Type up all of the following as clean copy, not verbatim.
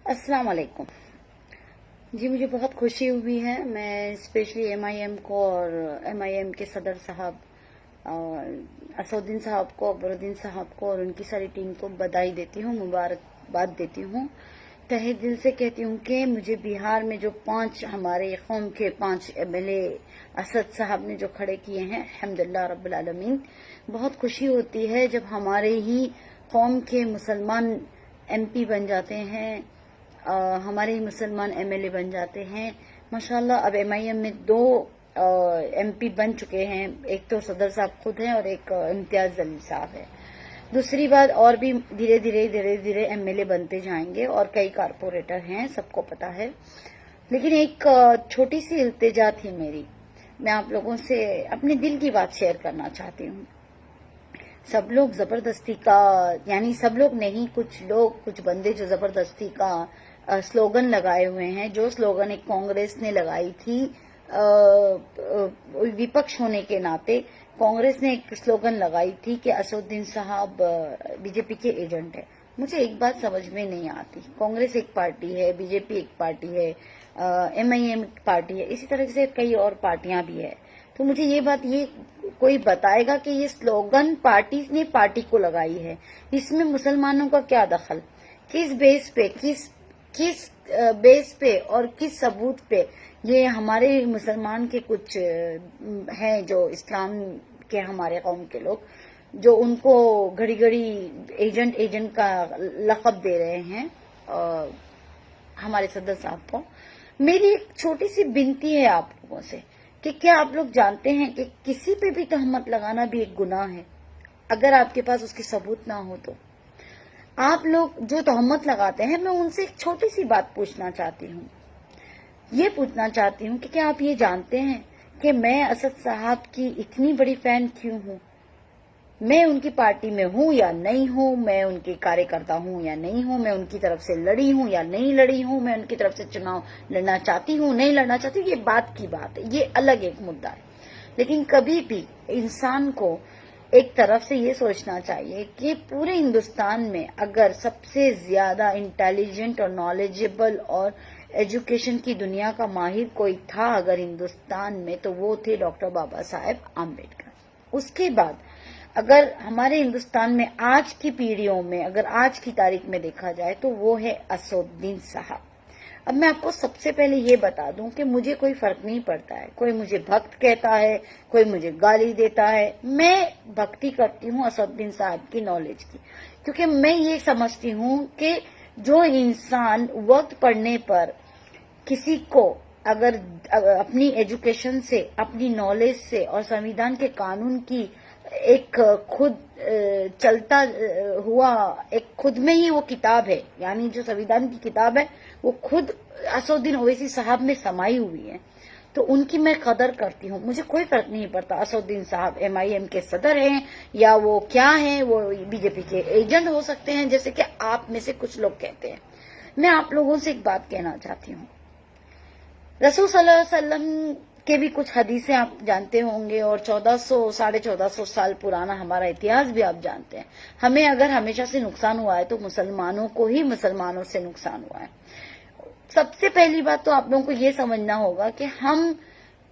अस्सलाम वालेकुम जी। मुझे बहुत खुशी हुई है। मैं स्पेशली MIM को और MIM के सदर साहब असदुद्दीन साहब को, अकबरुद्दीन साहब को और उनकी सारी टीम को बधाई देती हूँ, मुबारकबाद देती हूँ। तहे दिल से कहती हूँ कि मुझे बिहार में जो हमारे कौम के 5 MLA असद साहब ने जो खड़े किए हैं, अल्हम्दुलिल्लाह रब्बिल आलमीन, बहुत खुशी होती है जब हमारे ही कौम के मुसलमान MP बन जाते हैं, हमारे ही मुसलमान MLA बन जाते हैं। माशाल्लाह अब MIM में 2 MP बन चुके हैं, एक तो सदर साहब खुद हैं और एक इम्तियाज जलील साहब है। दूसरी बात, और भी धीरे धीरे MLA बनते जाएंगे और कई कारपोरेटर हैं, सबको पता है। लेकिन एक छोटी सी इल्तिजा थी मेरी, मैं आप लोगों से अपने दिल की बात शेयर करना चाहती हूँ। सब लोग जबरदस्ती का, यानी सब लोग नहीं, कुछ बंदे जो जबरदस्ती का स्लोगन लगाए हुए हैं, जो स्लोगन एक कांग्रेस ने लगाई थी विपक्ष होने के नाते। कांग्रेस ने एक स्लोगन लगाई थी कि असदुद्दीन साहब BJP के एजेंट है। मुझे एक बात समझ में नहीं आती, कांग्रेस एक पार्टी है, BJP एक पार्टी है, MIM एक पार्टी है, इसी तरह से कई और पार्टियां भी है। तो मुझे ये कोई बताएगा कि ये स्लोगन पार्टी ने पार्टी को लगाई है, इसमें मुसलमानों का क्या दखल, किस बेस पे और किस सबूत पे ये हमारे मुसलमान के कुछ हैं जो इस्लाम के हमारे कौम के लोग, जो उनको घड़ी घड़ी एजेंट का लक़ब दे रहे हैं हमारे सदर साहब को। मेरी एक छोटी सी विनती है आप लोगों से कि क्या आप लोग जानते हैं कि किसी पे भी तहमत लगाना भी एक गुनाह है, अगर आपके पास उसके सबूत ना हो तो। आप लोग जो तहमत लगाते हैं, मैं उनसे एक छोटी सी बात पूछना चाहती हूँ। ये पूछना चाहती हूँ कि क्या आप ये जानते हैं कि मैं असद साहब की इतनी बड़ी फैन क्यों हूँ? मैं उनकी पार्टी में हूँ या नहीं हूँ, मैं उनके कार्यकर्ता हूँ या नहीं हूँ, मैं उनकी तरफ से लड़ी हूँ या नहीं लड़ी हूँ, मैं उनकी तरफ से चुनाव लड़ना चाहती हूँ नहीं लड़ना चाहती हूँ, ये बात की बात है, ये अलग एक मुद्दा है। लेकिन कभी भी इंसान को एक तरफ से ये सोचना चाहिए कि पूरे हिंदुस्तान में अगर सबसे ज्यादा इंटेलिजेंट और नॉलेजेबल और एजुकेशन की दुनिया का माहिर कोई था अगर हिंदुस्तान में, तो वो थे डॉक्टर बाबा साहेब आम्बेडकर। उसके बाद अगर हमारे हिंदुस्तान में आज की पीढ़ियों में, अगर आज की तारीख में देखा जाए, तो वो है असदुद्दीन साहब। अब मैं आपको सबसे पहले ये बता दूं कि मुझे कोई फर्क नहीं पड़ता है, कोई मुझे भक्त कहता है, कोई मुझे गाली देता है, मैं भक्ति करती हूँ असदुद्दीन साहब की नॉलेज की, क्योंकि मैं ये समझती हूँ कि जो इंसान वक्त पढ़ने पर किसी को अगर अपनी एजुकेशन से, अपनी नॉलेज से और संविधान के कानून की एक खुद चलता हुआ एक खुद में ही वो किताब है, यानी जो संविधान की किताब है वो खुद असदुद्दीन ओवैसी साहब में समाई हुई है, तो उनकी मैं कदर करती हूँ। मुझे कोई फर्क नहीं पड़ता असदुद्दीन साहब MIM के सदर हैं या वो क्या हैं, वो BJP के एजेंट हो सकते हैं जैसे कि आप में से कुछ लोग कहते हैं। मैं आप लोगों से एक बात कहना चाहती हूँ, रसूल सल्लल्लाहु अलैहि वसल्लम के भी कुछ हदीसें आप जानते होंगे और 1400-1450 साल पुराना हमारा इतिहास भी आप जानते हैं। हमें अगर हमेशा से नुकसान हुआ है तो मुसलमानों को ही मुसलमानों से नुकसान हुआ है। सबसे पहली बात तो आप लोगों को ये समझना होगा कि हम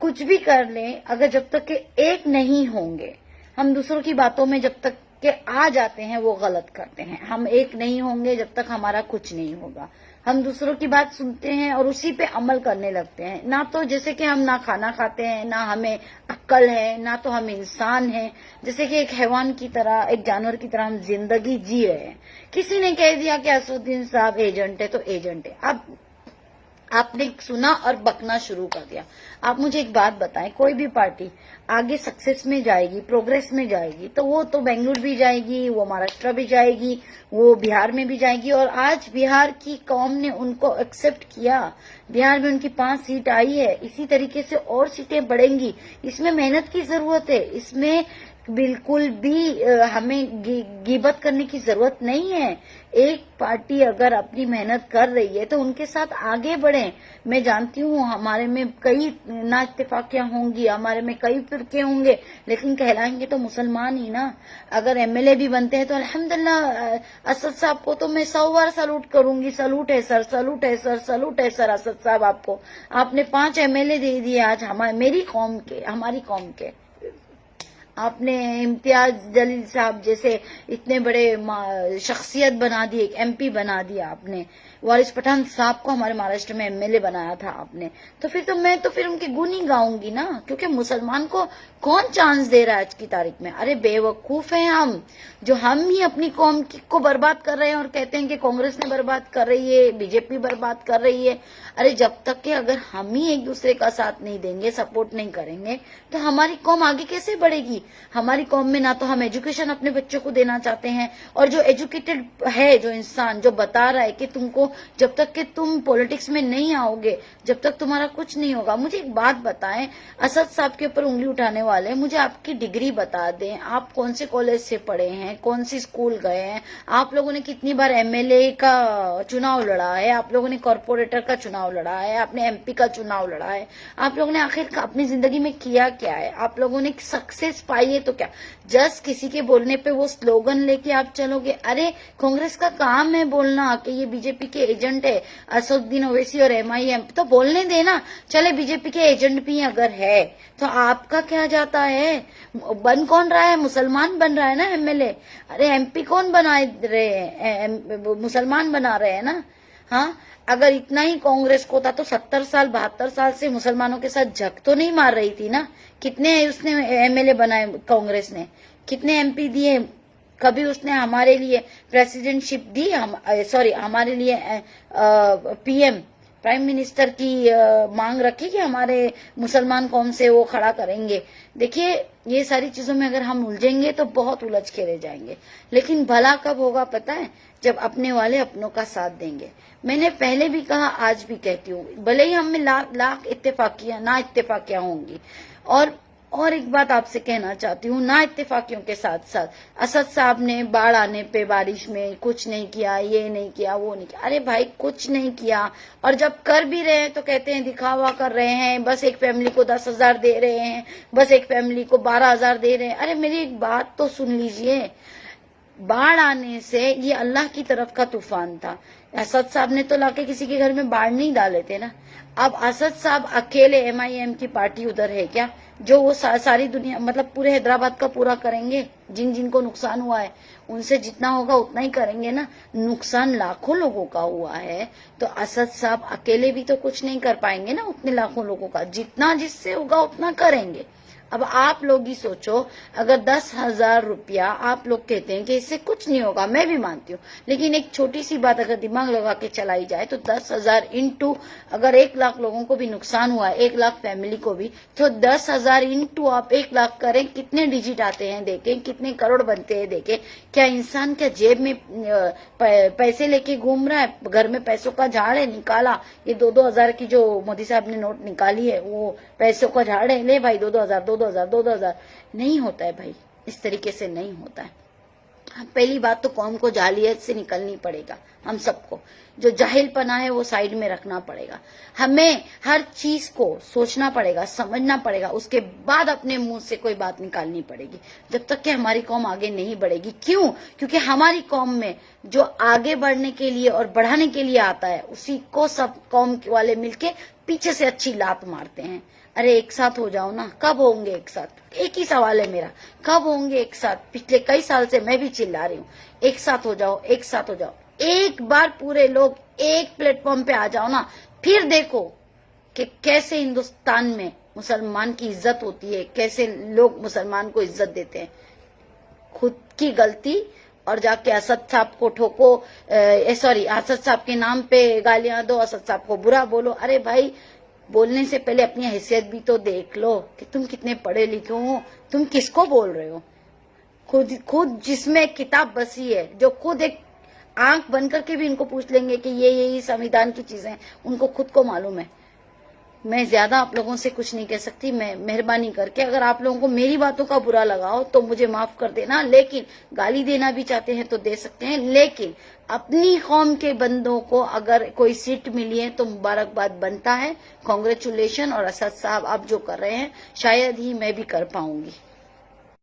कुछ भी कर लें, अगर जब तक के एक नहीं होंगे, हम दूसरों की बातों में जब तक के आ जाते हैं वो गलत करते हैं। हम एक नहीं होंगे जब तक हमारा कुछ नहीं होगा। हम दूसरों की बात सुनते हैं और उसी पे अमल करने लगते हैं, ना तो जैसे कि हम ना खाना खाते हैं, ना हमें अक्ल है, ना तो हम इंसान हैं, जैसे कि एक हैवान की तरह, एक जानवर की तरह हम जिंदगी जी रहे हैं। किसी ने कह दिया कि असदुद्दीन साहब एजेंट है तो एजेंट है, अब आपने सुना और बकना शुरू कर दिया। आप मुझे एक बात बताएं, कोई भी पार्टी आगे सक्सेस में जाएगी, प्रोग्रेस में जाएगी, तो वो तो बेंगलुरु भी जाएगी, वो महाराष्ट्र भी जाएगी, वो बिहार में भी जाएगी, और आज बिहार की कौम ने उनको एक्सेप्ट किया, बिहार में उनकी 5 सीट आई है, इसी तरीके से और सीटें बढ़ेंगी। इसमें मेहनत की जरूरत है, इसमें بالकुल भी हमें गिबत करने की जरूरत नहीं है। एक पार्टी अगर अपनी मेहनत कर रही है तो उनके साथ आगे बढ़ें। मैं जानती हूँ हमारे में कई ना इत्तेफाकियां होंगी, हमारे में कई फिरके होंगे, लेकिन कहलाएंगे तो मुसलमान ही ना। अगर एमएलए भी बनते हैं तो अल्हम्दुलिल्लाह, असद साहब को तो मैं 100 बार सलूट करूंगी। सलूट है सर, सलूट है सर, सलूट है सर असद साहब आपको। आपने 5 एमएलए दे दिए आज मेरी कौम के, हमारी कौम के। आपने इम्तियाज जलील साहब जैसे इतने बड़े शख्सियत बना दी, एक एमपी बना दिया आपने। वारिस पठान साहब को हमारे महाराष्ट्र में एमएलए बनाया था आपने। तो फिर उनके गुण ही गाऊंगी ना, क्योंकि मुसलमान को कौन चांस दे रहा है आज की तारीख में। अरे बेवकूफ हैं हम, जो हम ही अपनी कौम को बर्बाद कर रहे हैं और कहते हैं कि कांग्रेस ने बर्बाद कर रही है, बीजेपी बर्बाद कर रही है। अरे जब तक कि अगर हम ही एक दूसरे का साथ नहीं देंगे, सपोर्ट नहीं करेंगे, तो हमारी कौम आगे कैसे बढ़ेगी। हमारी कौम में ना तो हम एजुकेशन अपने बच्चों को देना चाहते हैं, और जो एजुकेटेड है जो इंसान जो बता रहा है कि तुमको जब तक कि तुम पॉलिटिक्स में नहीं आओगे, जब तक तुम्हारा कुछ नहीं होगा। मुझे एक बात बताएं, असद साहब के ऊपर उंगली उठाने वाले, मुझे आपकी डिग्री बता दें, आप कौन से कॉलेज से पढ़े हैं, कौन सी स्कूल गए हैं, आप लोगों ने कितनी बार एमएलए का चुनाव लड़ा है, आप लोगों ने कॉर्पोरेटर का चुनाव लड़ा है, आपने एमपी का चुनाव लड़ा है, आप लोगों ने आखिर अपनी जिंदगी में किया क्या है, आप लोगों ने सक्सेस पाई है तो क्या। जस्ट किसी के बोलने पे वो स्लोगन लेके आप चलोगे। अरे कांग्रेस का काम है बोलना कि ये बीजेपी के एजेंट है, असदुद्दीन ओवैसी और एमआईएम, तो बोलने देना। चले बीजेपी के एजेंट भी अगर है तो आपका क्या जाता है। बन कौन रहा है, मुसलमान बन रहा है ना एमएलए। अरे एमपी कौन बना रहे हैं, मुसलमान बना रहे हैं ना। हाँ, अगर इतना ही कांग्रेस को था तो 70 साल 72 साल से मुसलमानों के साथ झक तो नहीं मार रही थी ना। कितने उसने एमएलए बनाए कांग्रेस ने, कितने एमपी दिए, कभी उसने हमारे लिए प्रेसिडेंटशिप दी, हमारे लिए पीएम प्राइम मिनिस्टर की मांग रखी कि हमारे मुसलमान कौम से वो खड़ा करेंगे। देखिए ये सारी चीजों में अगर हम उलझेंगे तो बहुत उलझ के रह जाएंगे। लेकिन भला कब होगा पता है, जब अपने वाले अपनों का साथ देंगे। मैंने पहले भी कहा, आज भी कहती हूँ, भले ही हम में लाख इत्तेफाकियां ना इत्तेफाकियां होंगी। और एक बात आपसे कहना चाहती हूँ, ना इत्तेफाकियों के साथ साथ असद साहब ने बाढ़ आने पे बारिश में कुछ नहीं किया, ये नहीं किया, वो नहीं किया। अरे भाई कुछ नहीं किया, और जब कर भी रहे हैं तो कहते हैं दिखावा कर रहे हैं, बस एक फैमिली को 10,000 दे रहे हैं, बस एक फैमिली को 12,000 दे रहे हैं। अरे मेरी एक बात तो सुन लीजिए, बाढ़ आने से ये अल्लाह की तरफ का तूफान था। असद साहब ने तो लाके किसी के घर में बाढ़ नहीं डाले थे ना। अब असद साहब अकेले एमआईएम की पार्टी उधर है क्या, जो वो सारी दुनिया मतलब पूरे हैदराबाद का पूरा करेंगे। जिन जिनको नुकसान हुआ है उनसे जितना होगा उतना ही करेंगे ना। नुकसान लाखों लोगों का हुआ है, तो असद साहब अकेले भी तो कुछ नहीं कर पाएंगे ना उतने लाखों लोगों का। जितना जिससे होगा उतना करेंगे। अब आप लोग ही सोचो, अगर 10,000 रुपया आप लोग कहते हैं कि इससे कुछ नहीं होगा, मैं भी मानती हूँ, लेकिन एक छोटी सी बात अगर दिमाग लगा के चलाई जाए तो 10,000 इंटू, अगर 1 लाख लोगों को भी नुकसान हुआ है, 1 लाख फैमिली को भी, तो 10,000 इंटू आप 1 लाख करें, कितने डिजिट आते हैं देखें, कितने करोड़ बनते हैं देखें। क्या इंसान क्या जेब में पैसे लेके घूम रहा है, घर में पैसों का झाड़ है, निकाला ये 2-2 हजार की जो मोदी साहब ने नोट निकाली है वो पैसों का झाड़ है, ले भाई 2-2 हजार 2-2 हजार। नहीं होता है भाई, इस तरीके से नहीं होता है। पहली बात तो कौम को जालियत से निकलनी पड़ेगा, हम सबको जो जाहिलपना है वो साइड में रखना पड़ेगा। हमें हर चीज को सोचना पड़ेगा, समझना पड़ेगा, उसके बाद अपने मुंह से कोई बात निकालनी पड़ेगी, जब तक कि हमारी कौम आगे नहीं बढ़ेगी। क्यों? क्योंकि हमारी कौम में जो आगे बढ़ने के लिए और बढ़ाने के लिए आता है, उसी को सब कौम वाले मिलके पीछे से अच्छी लात मारते हैं। अरे एक साथ हो जाओ ना, कब होंगे एक साथ? एक ही सवाल है मेरा, कब होंगे एक साथ? पिछले कई साल से मैं भी चिल्ला रही हूँ, एक साथ हो जाओ, एक साथ हो जाओ। एक बार पूरे लोग एक प्लेटफॉर्म पे आ जाओ ना, फिर देखो कि कैसे हिंदुस्तान में मुसलमान की इज्जत होती है, कैसे लोग मुसलमान को इज्जत देते हैं। खुद की गलती और जाके असद साहब को ठोको, असद साहब के नाम पे गालियां दो, असद साहब को बुरा बोलो। अरे भाई बोलने से पहले अपनी हैसियत भी तो देख लो कि तुम कितने पढ़े लिखे हो, तुम किसको बोल रहे हो। खुद जिसमें किताब बसी है, जो खुद एक आंख बंद करके भी इनको पूछ लेंगे कि ये संविधान की चीजें, उनको खुद को मालूम है। میں زیادہ آپ لوگوں سے کچھ نہیں کہہ سکتی. میں مہربانی کر کے اگر آپ لوگوں کو میری باتوں کا برا لگا ہو تو مجھے معاف کر دینا, لیکن گالی دینا بھی چاہتے ہیں تو دے سکتے ہیں, لیکن اپنی قوم کے بندوں کو اگر کوئی سیٹ ملی ہے تو مبارکباد بنتا ہے. کانگریچولیشن. اور اسد صاحب آپ جو کر رہے ہیں شاید ہی میں بھی کر پاؤں گی.